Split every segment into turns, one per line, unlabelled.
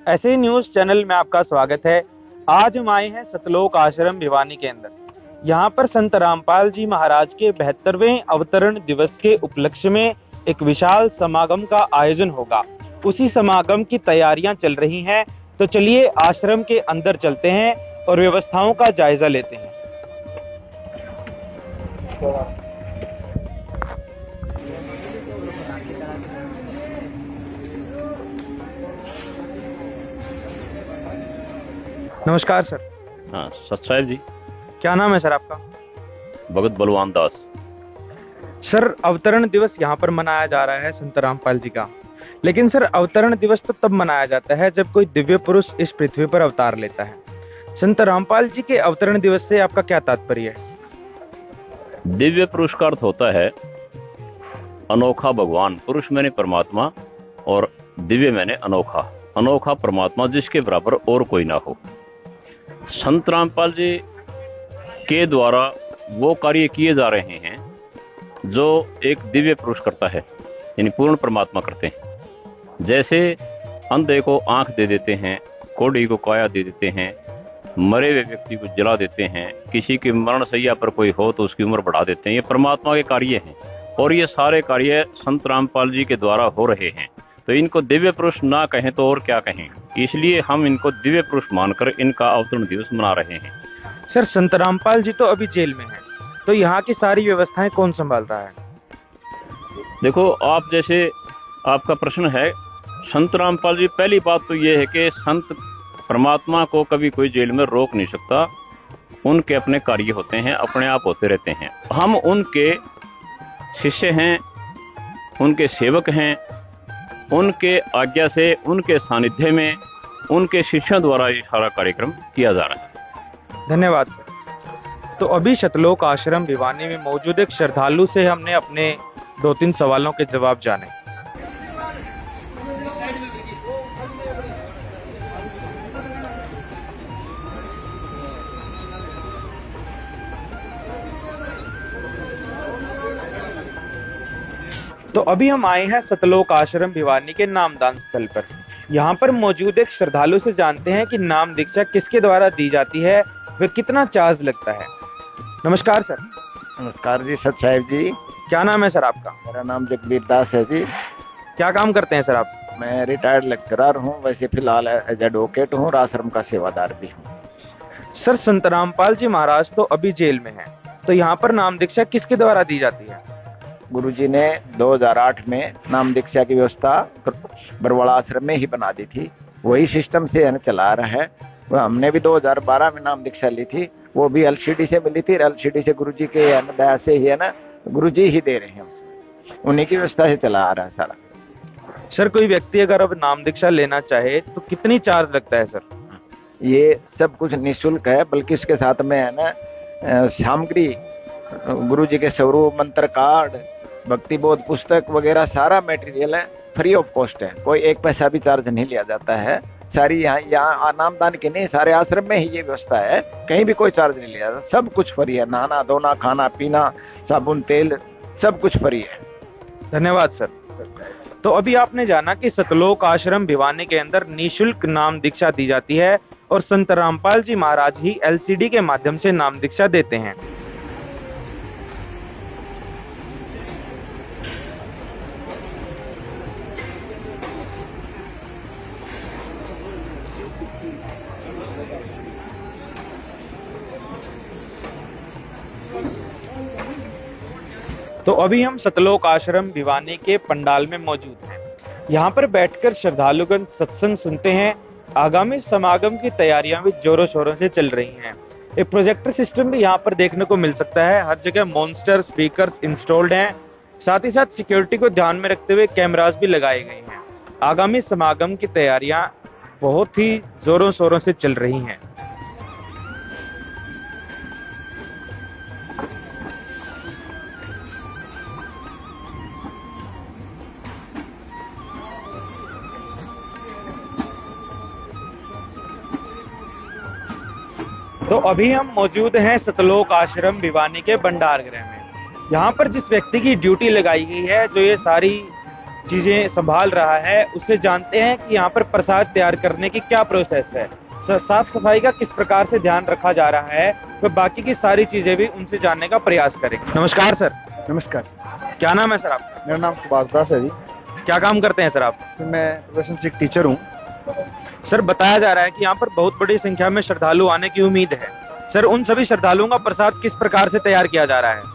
ऐसे ही news channel में आपका स्वागत है। आज हम आए हैं सतलोक आश्रम भिवानी के अंदर। यहाँ पर संत रामपाल जी महाराज के 72वें अवतरण दिवस के उपलक्ष्य में एक विशाल समागम का आयोजन होगा। उसी समागम की तैयारियां चल रही हैं, तो चलिए आश्रम के अंदर चलते हैं और व्यवस्थाओं का जायजा लेते हैं। नमस्कार सर।
हाँ, सत साहेब जी।
क्या नाम है सर आपका?
भगत बलवान दास।
सर, अवतरण दिवस यहाँ पर मनाया जा रहा है संत रामपाल जी का, लेकिन सर अवतरण दिवस तो तब मनाया जाता है जब कोई दिव्य पुरुष इस पृथ्वी पर अवतार लेता है। संत रामपाल जी के अवतरण दिवस से आपका क्या तात्पर्य है?
दिव्य पुरुष का अर्थ होता है अनोखा भगवान। पुरुष मैंने परमात्मा और दिव्य मैंने अनोखा। अनोखा परमात्मा जिसके बराबर और कोई ना हो। संत रामपाल जी के द्वारा वो कार्य किए जा रहे हैं जो एक दिव्य पुरुष करता है, यानी पूर्ण परमात्मा करते हैं। जैसे अंधे को आंख दे देते हैं, कोढ़ी को काया दे देते हैं, मरे हुए व्यक्ति को जला देते हैं, किसी की मरण सैया पर कोई हो तो उसकी उम्र बढ़ा देते हैं। ये परमात्मा के कार्य हैं और ये सारे कार्य संत रामपाल जी के द्वारा हो रहे हैं। तो इनको दिव्य पुरुष ना कहें तो और क्या कहें, इसलिए हम इनको दिव्य पुरुष मानकर इनका अवतरण दिवस मना रहे हैं।
सर, संत रामपाल जी तो अभी जेल में हैं, तो यहाँ की सारी व्यवस्थाएं कौन संभाल रहा है?
देखो, आप जैसे आपका प्रश्न है, संत रामपाल जी, पहली बात तो ये है कि संत परमात्मा को कभी कोई जेल में रोक नहीं सकता। उनके अपने कार्य होते हैं, अपने आप होते रहते हैं। हम उनके शिष्य हैं, उनके सेवक हैं। उनके आज्ञा से, उनके सानिध्य में, उनके शिष्यों द्वारा ये सारा कार्यक्रम किया जा रहा है।
धन्यवाद सर। तो अभी सतलोक आश्रम भिवानी में मौजूद एक श्रद्धालु से हमने अपने 2-3 सवालों के जवाब जाने। तो अभी हम आए हैं सतलोक आश्रम भिवानी के नामदान स्थल पर। यहाँ पर मौजूद एक श्रद्धालु से जानते हैं कि नाम दीक्षा किसके द्वारा दी जाती है, व कितना चार्ज लगता है। नमस्कार सर।
नमस्कार जी, सत साहेब जी।
क्या नाम है सर आपका?
मेरा नाम जगबीर दास है जी।
क्या काम करते हैं सर आप?
मैं रिटायर्ड लेक्चरर हूँ, वैसे फिलहाल एज एडवोकेट हूँ और आश्रम का सेवादार भी हूँ।
सर, संत रामपाल जी महाराज तो अभी जेल में हैं, तो यहाँ पर नाम दीक्षा किसके द्वारा दी जाती है?
गुरुजी ने 2008 में नाम दीक्षा की व्यवस्था बरवाड़ा आश्रम में ही बना दी थी। वही सिस्टम से चला रहा है। वह हमने भी 2012 में नाम दीक्षा ली थी, वो भी एलसीडी से मिली थी। एलसीडी से गुरुजी के दया से ही गुरुजी ही दे रहे हैं, उसमें उन्हीं की व्यवस्था से चला आ रहा है सारा।
सर, कोई व्यक्ति अगर अब नाम दीक्षा लेना चाहे तो कितनी चार्ज लगता है सर?
ये सब कुछ निःशुल्क है, बल्कि इसके साथ में सामग्री, गुरुजी के स्वरूप, मंत्र कार्ड, भक्ति बोध पुस्तक वगैरह सारा मटेरियल है, फ्री ऑफ कॉस्ट है। कोई एक पैसा भी चार्ज नहीं लिया जाता है। सारी यहाँ नामदान की नहीं, सारे आश्रम में ही ये व्यवस्था है, कहीं भी कोई चार्ज नहीं लिया जाता। सब कुछ फ्री है, नहाना धोना, खाना पीना, साबुन तेल, सब कुछ फ्री है।
धन्यवाद सर। तो अभी आपने जाना कि सतलोक आश्रम भिवानी के अंदर निःशुल्क नाम दीक्षा दी जाती है और संत रामपाल जी महाराज ही एलसीडी के माध्यम से नाम दीक्षा देते हैं। तो अभी हम सतलोक आश्रम भिवानी के पंडाल में मौजूद हैं। यहाँ पर बैठकर श्रद्धालुगण सत्संग सुनते हैं। आगामी समागम की तैयारियां भी जोरों शोरों से चल रही हैं। एक प्रोजेक्टर सिस्टम भी यहाँ पर देखने को मिल सकता है। हर जगह मॉन्स्टर स्पीकर्स इंस्टॉल्ड हैं। साथ ही साथ सिक्योरिटी को ध्यान में रखते हुए कैमरास भी लगाए गए हैं। आगामी समागम की तैयारियां बहुत ही जोरों शोरों से चल रही हैं। तो अभी हम मौजूद हैं सतलोक आश्रम भिवानी के भंडार गृह में। यहाँ पर जिस व्यक्ति की ड्यूटी लगाई गई है, जो ये सारी चीजें संभाल रहा है, उससे जानते हैं कि यहाँ पर प्रसाद तैयार करने की क्या प्रोसेस है, साफ सफाई का किस प्रकार से ध्यान रखा जा रहा है, तो बाकी की सारी चीजें भी उनसे जानने का प्रयास करेंगे। नमस्कार सर।
नमस्कार।
क्या नाम है सर आपका?
मेरा नाम सुभाष दास है जी।
क्या काम करते हैं सर आप?
सर मैं प्रोफेशन से एक टीचर हूँ।
सर बताया जा रहा है कि यहाँ पर बहुत बड़ी संख्या में श्रद्धालु आने की उम्मीद है। सर उन सभी श्रद्धालुओं का प्रसाद किस प्रकार से तैयार किया जा रहा है?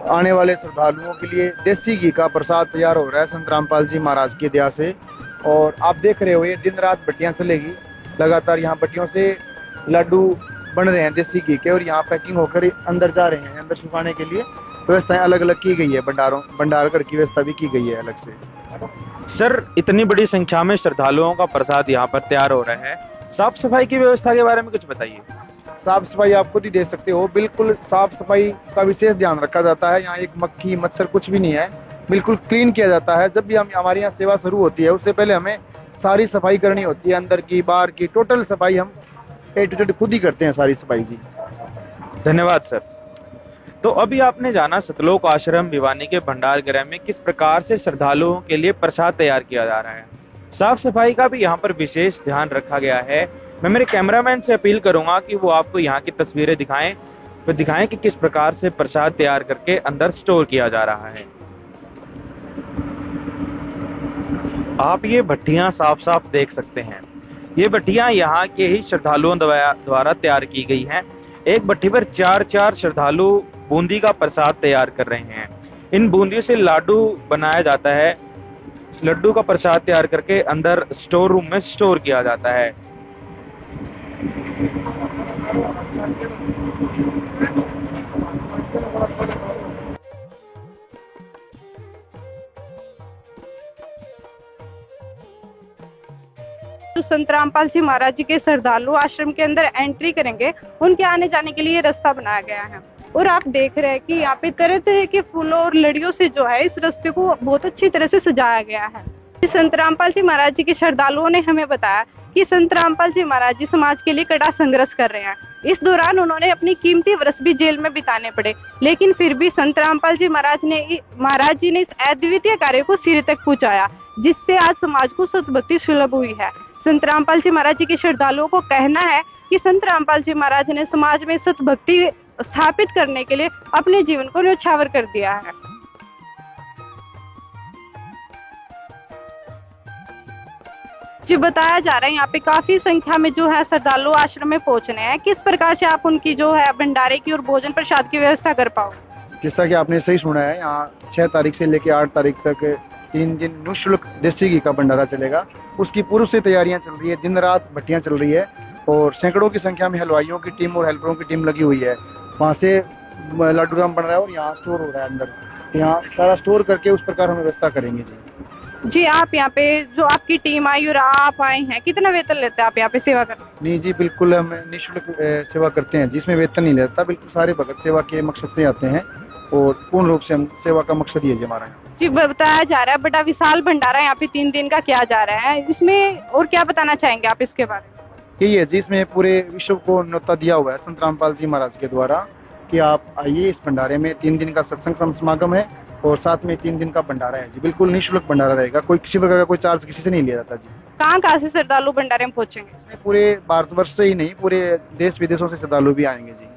आने वाले श्रद्धालुओं के लिए देसी घी का प्रसाद तैयार हो रहा है संत रामपाल जी महाराज की दया से। और आप देख रहे हो ये दिन रात भट्टियाँ चलेगी लगातार। यहाँ भट्टियों से लड्डू बन रहे हैं देसी घी के और यहाँ पैकिंग होकर अंदर जा रहे हैं। अंदर सुखाने के लिए व्यवस्थाएं अलग अलग की गई है। भंडार घर की व्यवस्था भी की गई है अलग से।
सर इतनी बड़ी संख्या में श्रद्धालुओं का प्रसाद यहाँ पर तैयार हो रहा है, साफ सफाई की व्यवस्था के बारे में कुछ बताइए।
साफ सफाई आप खुद ही देख सकते हो, बिल्कुल साफ सफाई का विशेष ध्यान रखा जाता है। यहाँ एक मक्खी मच्छर कुछ भी नहीं है, बिल्कुल क्लीन किया जाता है। जब भी हमारे यहाँ सेवा शुरू होती है उससे पहले हमें सारी सफाई करनी होती है, अंदर की बाहर की टोटल सफाई हम A to Z खुद ही करते हैं सारी सफाई जी।
धन्यवाद सर। तो अभी आपने जाना सतलोक आश्रम भिवानी के भंडार गृह में किस प्रकार से श्रद्धालुओं के लिए प्रसाद तैयार किया जा रहा है। साफ सफाई का भी यहाँ पर विशेष ध्यान रखा गया है। मैं मेरे कैमरामैन से अपील करूंगा कि वो आपको यहाँ की तस्वीरें दिखाएं, तो दिखाएं कि किस प्रकार से प्रसाद तैयार करके अंदर स्टोर किया जा रहा है। आप ये भट्टियां साफ साफ देख सकते हैं। ये भट्टियां यहाँ के ही श्रद्धालुओं द्वारा तैयार की गई हैं। एक भट्टी पर 4 श्रद्धालु बूंदी का प्रसाद तैयार कर रहे हैं। इन बूंदियों से लाडू बनाया जाता है। इस लड्डू का प्रसाद तैयार करके अंदर स्टोर रूम में स्टोर किया जाता है।
जो संत रामपाल जी महाराज जी के श्रद्धालु आश्रम के अंदर एंट्री करेंगे, उनके आने जाने के लिए रास्ता बनाया गया है। और आप देख रहे हैं कि यहाँ पे तरह तरह के फूलों और लड़ियों से जो है इस रास्ते को बहुत अच्छी तरह से सजाया गया है। संत रामपाल जी महाराज जी के श्रद्धालुओं ने हमें बताया कि संत रामपाल जी महाराज जी समाज के लिए कड़ा संघर्ष कर रहे हैं। इस दौरान उन्होंने अपनी कीमती वर्ष भी जेल में बिताने पड़े, लेकिन फिर भी संत रामपाल जी महाराज जी ने इस अद्वितीय कार्य को सिरे तक पहुंचाया, जिससे आज समाज को सतभक्ति सुलभ हुई है। संत रामपाल जी महाराज जी के श्रद्धालुओं को कहना है कि संत रामपाल जी महाराज ने समाज में सतभक्ति स्थापित करने के लिए अपने जीवन को न्यौछावर कर दिया है। जी बताया जा रहा है यहाँ पे काफी संख्या में जो है श्रद्धालु आश्रम में पहुंच रहे हैं। किस प्रकार से आप उनकी जो है भंडारे की और भोजन प्रसाद की व्यवस्था कर पाओ?
जैसा कि आपने सही सुना है, यहाँ 6 तारीख से लेकर 8 तारीख तक 3 दिन निःशुल्क देसी घी का भंडारा चलेगा। उसकी पूर्व से तैयारियां चल रही है, दिन रात भट्टियां चल रही है और सैकड़ों की संख्या में हलवाइयों की टीम और हेल्परों की टीम लगी हुई है। वहाँ से लड्डू राम बन रहा है और यहाँ स्टोर हो रहा है अंदर। यहाँ सारा स्टोर करके उस प्रकार हम व्यवस्था करेंगे जी।
आप यहाँ पे जो आपकी टीम आई और आप आए हैं, कितना वेतन लेते हैं आप यहाँ पे सेवा करते हैं?
नहीं जी, बिल्कुल हम निःशुल्क सेवा करते हैं, जिसमें वेतन नहीं लेता। बिल्कुल सारे भगत सेवा के मकसद से आते हैं और पूर्ण रूप से हम सेवा का मकसद ये जी हमारा है।
जी बताया जा रहा है बड़ा विशाल भंडारा यहाँ पे 3 दिन का किया जा रहा है, इसमें और क्या बताना चाहेंगे आप इसके बारे में?
यही है जी, इसमें पूरे विश्व को न्योता दिया हुआ है संत रामपाल जी महाराज के द्वारा कि आप आइए। इस भंडारे में 3 दिन का सत्संग समागम है और साथ में 3 दिन का भंडारा है जी। बिल्कुल निःशुल्क भंडारा रहेगा, कोई किसी प्रकार का कोई चार्ज किसी से नहीं लिया जाता जी।
कहाँ से श्रद्धालु भंडारे में पहुंचेंगे?
पूरे भारतवर्ष से ही नहीं, पूरे देश विदेशों से श्रद्धालु भी आएंगे जी।